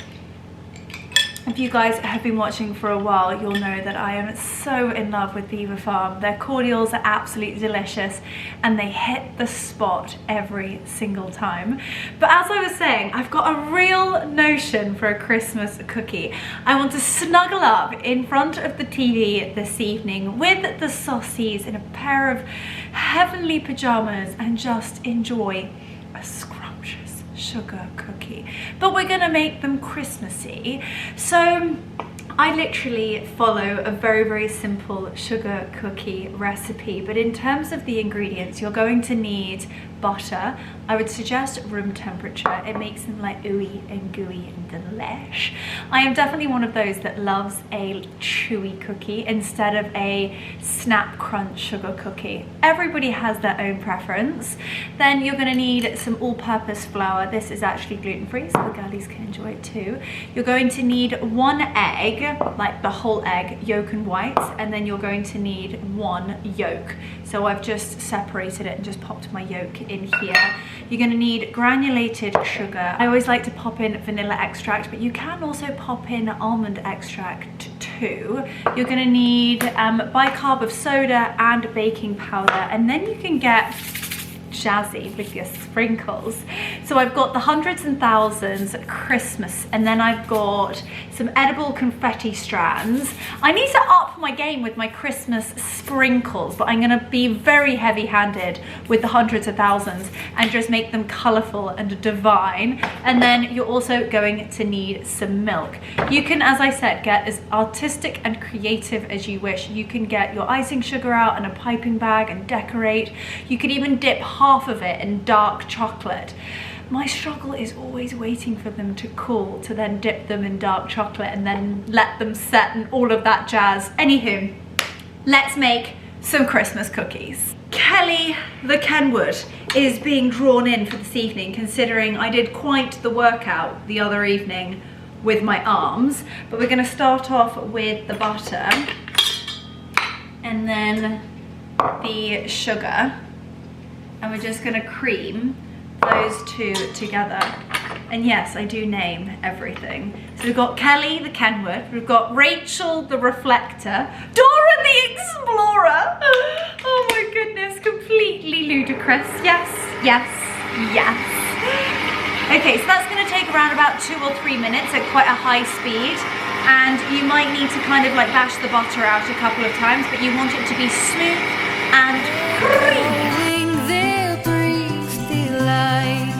If you guys have been watching for a while, you'll know that I am so in love with Beaver Farm. Their cordials are absolutely delicious and they hit the spot every single time. But as I was saying, I've got a real notion for a Christmas cookie. I want to snuggle up in front of the TV this evening with the saucies in a pair of heavenly pajamas and just enjoy a scrumptious sugar cookie. But we're gonna make them Christmassy, so I literally follow a very, very simple sugar cookie recipe. But in terms of the ingredients, you're going to need butter. I would suggest room temperature. It makes them like ooey and gooey and delish. I am definitely one of those that loves a chewy cookie instead of a snap crunch sugar cookie. Everybody has their own preference. Then you're going to need some all-purpose flour. This is actually gluten-free, so the girlies can enjoy it too. You're going to need 1 egg, like the whole egg, yolk and whites, and then you're going to need 1 yolk. So I've just separated it and just popped my yolk in here. You're going to need granulated sugar. I always like to pop in vanilla extract, but you can also pop in almond extract too. You're going to need bicarb of soda and baking powder, and then you can get jazzy with your sprinkles. So I've got the hundreds and thousands Christmas, and then I've got some edible confetti strands. I need to up my game with my Christmas sprinkles, but I'm gonna be very heavy-handed with the hundreds of thousands and just make them colorful and divine. And then you're also going to need some milk. You can, as I said, get as artistic and creative as you wish. You can get your icing sugar out in a piping bag and decorate. You could even dip half of it in dark chocolate. My struggle is always waiting for them to cool to then dip them in dark chocolate and then let them set and all of that jazz. Anywho, let's make some Christmas cookies. Kelly the Kenwood is being drawn in for this evening, considering I did quite the workout the other evening with my arms, but we're gonna start off with the butter and then the sugar, and we're just gonna cream those two together. And yes, I do name everything. So we've got Kelly the Kenwood, we've got Rachel the Reflector, Dora the Explorer. Oh my goodness, completely ludicrous. Yes, yes, yes. Okay, so that's gonna take around about 2 or 3 minutes at quite a high speed. And you might need to kind of like bash the butter out a couple of times, but you want it to be smooth and creamy. There breathes delight.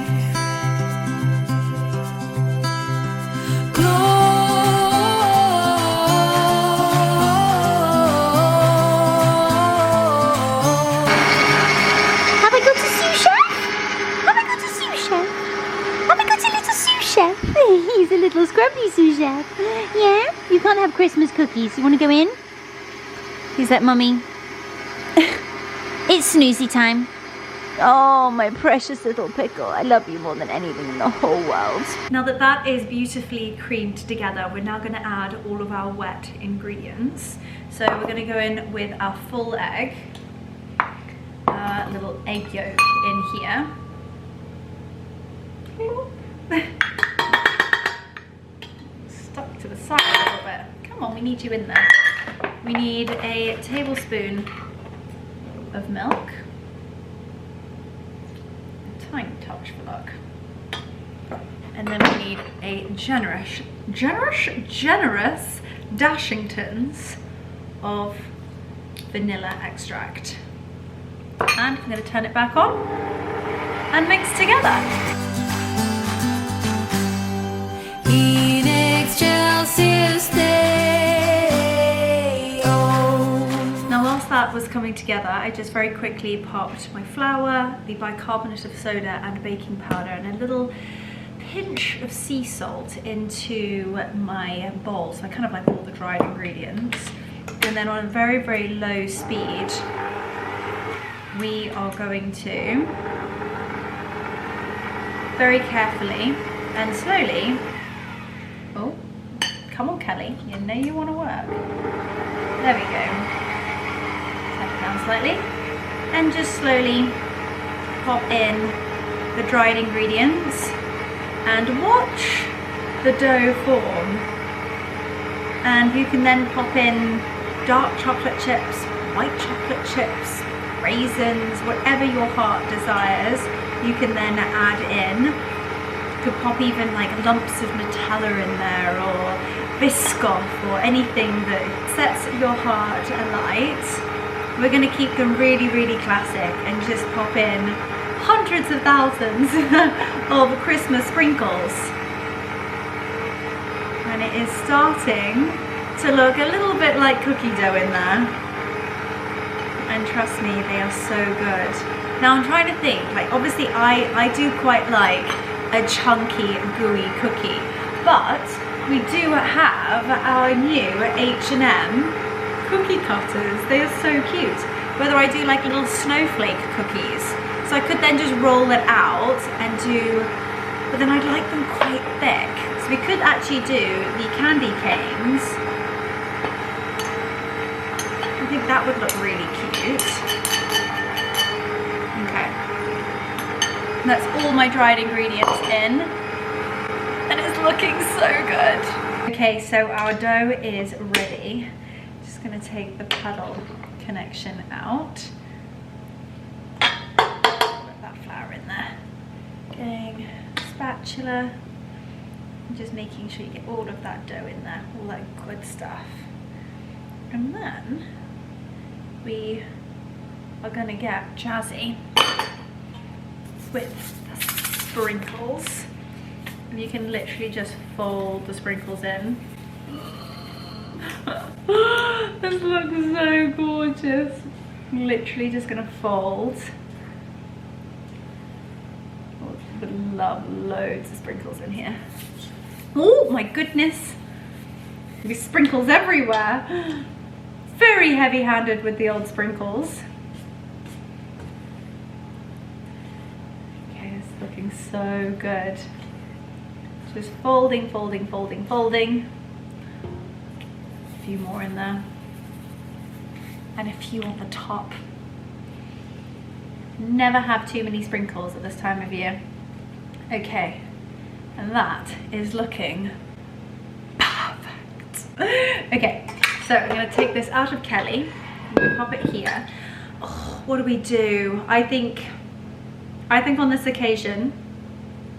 Have I got a sous chef? Have I got a sous chef? Have I got a little sous chef? He's a little scrumpy sous chef. Yeah? You can't have Christmas cookies. You want to go in? Is that mummy? It's snoozy time. Oh, my precious little pickle. I love you more than anything in the whole world. Now that that is beautifully creamed together, we're now gonna add all of our wet ingredients. So we're gonna go in with our full egg, little egg yolk in here. Stuck to the side a little bit. Come on, we need you in there. We need a tablespoon of milk. Tiny touch for luck. And then we need a generous Dashingtons of vanilla extract. And I'm going to turn it back on and mix together. In excelsis Deo. Now whilst that was coming together, I just very quickly popped my flour, the bicarbonate of soda and baking powder and a little pinch of sea salt into my bowl. So I kind of like all the dried ingredients. And then on a very, very low speed, we are going to very carefully and slowly, oh, come on Kelly, you know you want to work. There we go. Tap it down slightly and just slowly pop in the dried ingredients and watch the dough form. And you can then pop in dark chocolate chips, white chocolate chips, raisins, whatever your heart desires. You can then add in, you could pop even like lumps of Nutella in there or Biscoff or anything that sets your heart alight. We're going to keep them really, really classic and just pop in hundreds of thousands of Christmas sprinkles. And it is starting to look a little bit like cookie dough in there. And trust me, they are so good. Now I'm trying to think, like obviously I do quite like a chunky, gooey cookie, but we do have our new H&M cookie cutters. They are so cute. Whether I do like little snowflake cookies, so I could then just roll it out and do, but then I'd like them quite thick. So we could actually do the candy canes. I think that would look really cute. Okay. And that's all my dried ingredients in. And it's looking so good. Okay, so our dough is ready. Just gonna take the puddle connection out. Put that flour in there. Getting a spatula. And just making sure you get all of that dough in there, all that good stuff. And then we are gonna get jazzy with the sprinkles. And you can literally just fold the sprinkles in. This looks so gorgeous. Literally just gonna fold. Oh, I would love loads of sprinkles in here. Oh my goodness. There'll be sprinkles everywhere. Very heavy-handed with the old sprinkles. Okay, it's looking so good. Just folding, folding, folding, folding. A few more in there. And a few on the top. Never have too many sprinkles at this time of year. Okay, and that is looking perfect. Okay, so I'm gonna take this out of Kelly. I'm gonna pop it here. Oh, what do? I think on this occasion,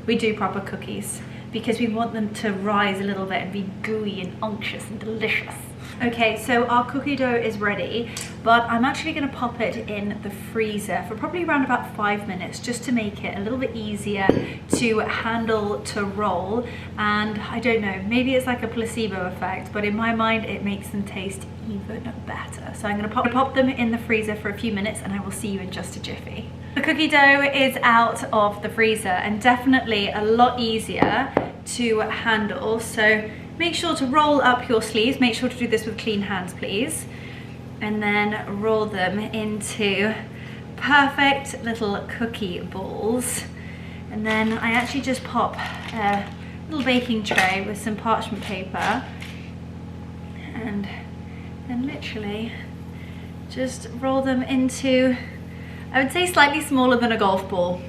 we do proper cookies because we want them to rise a little bit and be gooey and unctuous and delicious. Okay, so our cookie dough is ready, but I'm actually gonna pop it in the freezer for probably around about 5 minutes just to make it a little bit easier to handle, to roll. And I don't know, maybe it's like a placebo effect, but in my mind it makes them taste even better. So I'm gonna pop them in the freezer for a few minutes and I will see you in just a jiffy. The cookie dough is out of the freezer and definitely a lot easier to handle. So make sure to roll up your sleeves. Make sure to do this with clean hands, please. And then roll them into perfect little cookie balls. And then I actually just pop a little baking tray with some parchment paper. And then literally just roll them into, I would say slightly smaller than a golf ball.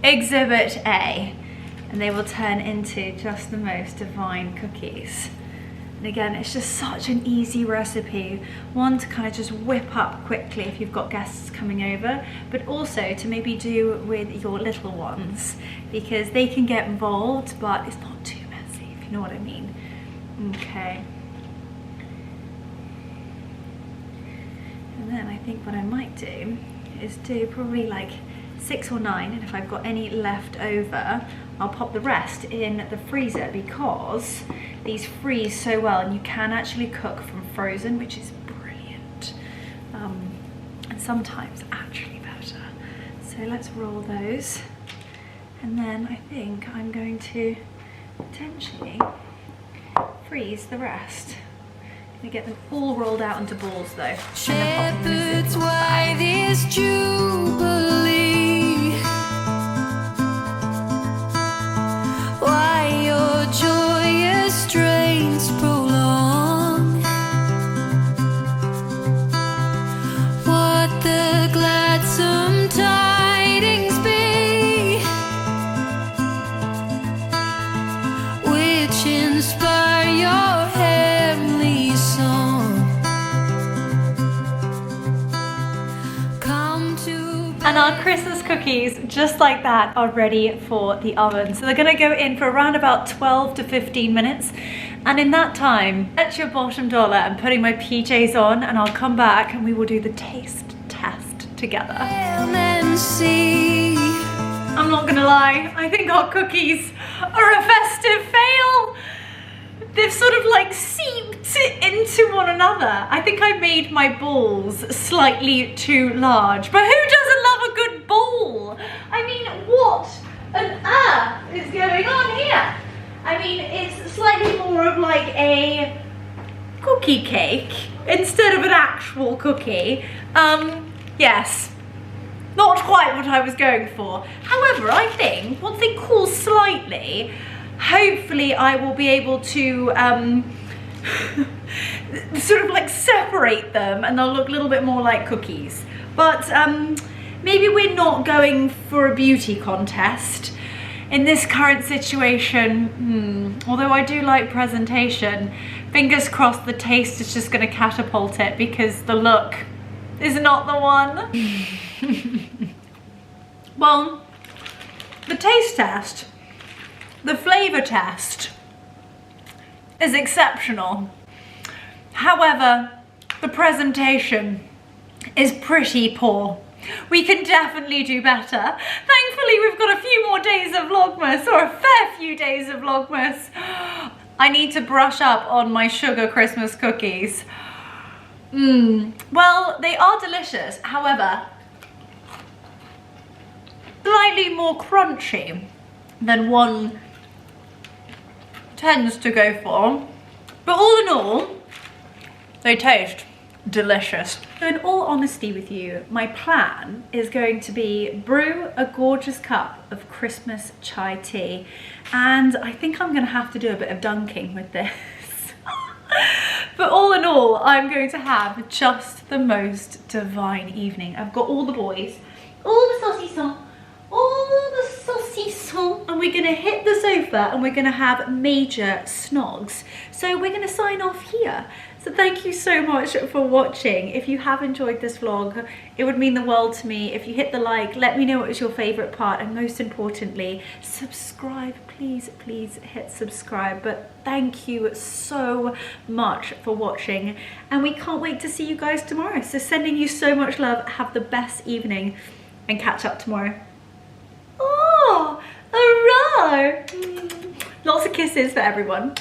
Exhibit A. And they will turn into just the most divine cookies. And again, it's just such an easy recipe. One to kind of just whip up quickly if you've got guests coming over, but also to maybe do with your little ones because they can get involved, but it's not too messy, if you know what I mean. Okay. And then I think what I might do is do probably like 6 or 9, and if I've got any left over, I'll pop the rest in the freezer because these freeze so well and you can actually cook from frozen, which is brilliant. And sometimes actually better. So let's roll those. And then I think I'm going to potentially freeze the rest. I'm gonna get them all rolled out into balls though. Shepherds, why this jubilee? Why your joyous strains prolong? What the gladsome tidings be, which inspire your heavenly song? Come to And our Christmas cookies, just like that, are ready for the oven. So they're gonna go in for around about 12 to 15 minutes. And in that time, at your bottom dollar, I'm putting my PJs on and I'll come back and we will do the taste test together. and see. I'm not gonna lie, I think our cookies are a festive fail. They've sort of like seeped into one another. I think I made my balls slightly too large, but who doesn't love a good ball? I mean, what on earth is going on here? I mean, it's slightly more of like a cookie cake instead of an actual cookie. Yes, not quite what I was going for. However, I think once they cool slightly, hopefully I will be able to sort of like separate them and they'll look a little bit more like cookies. But maybe we're not going for a beauty contest in this current situation. Although I do like presentation, fingers crossed the taste is just going to catapult it because the look is not the one. Well, the taste test, the flavor test is exceptional. However, the presentation is pretty poor. We can definitely do better. Thankfully, we've got a few more days of Vlogmas, or a fair few days of Vlogmas. I need to brush up on my sugar Christmas cookies. Well, they are delicious. However, slightly more crunchy than one tends to go for. But all in all, they taste delicious. So in all honesty with you, my plan is going to be brew a gorgeous cup of Christmas chai tea, and I think I'm gonna have to do a bit of dunking with this. But all in all, I'm going to have just the most divine evening. I've got all the boys, all the saucissons, and we're gonna hit the sofa and we're gonna have major snogs. So we're gonna sign off here. So thank you so much for watching. If you have enjoyed this vlog, it would mean the world to me if you hit the like, let me know what was your favorite part, and most importantly, subscribe. Please, please hit subscribe. But thank you so much for watching, and we can't wait to see you guys tomorrow. So sending you so much love, have the best evening, and catch up tomorrow. Oh, hurrah! Lots of kisses for everyone.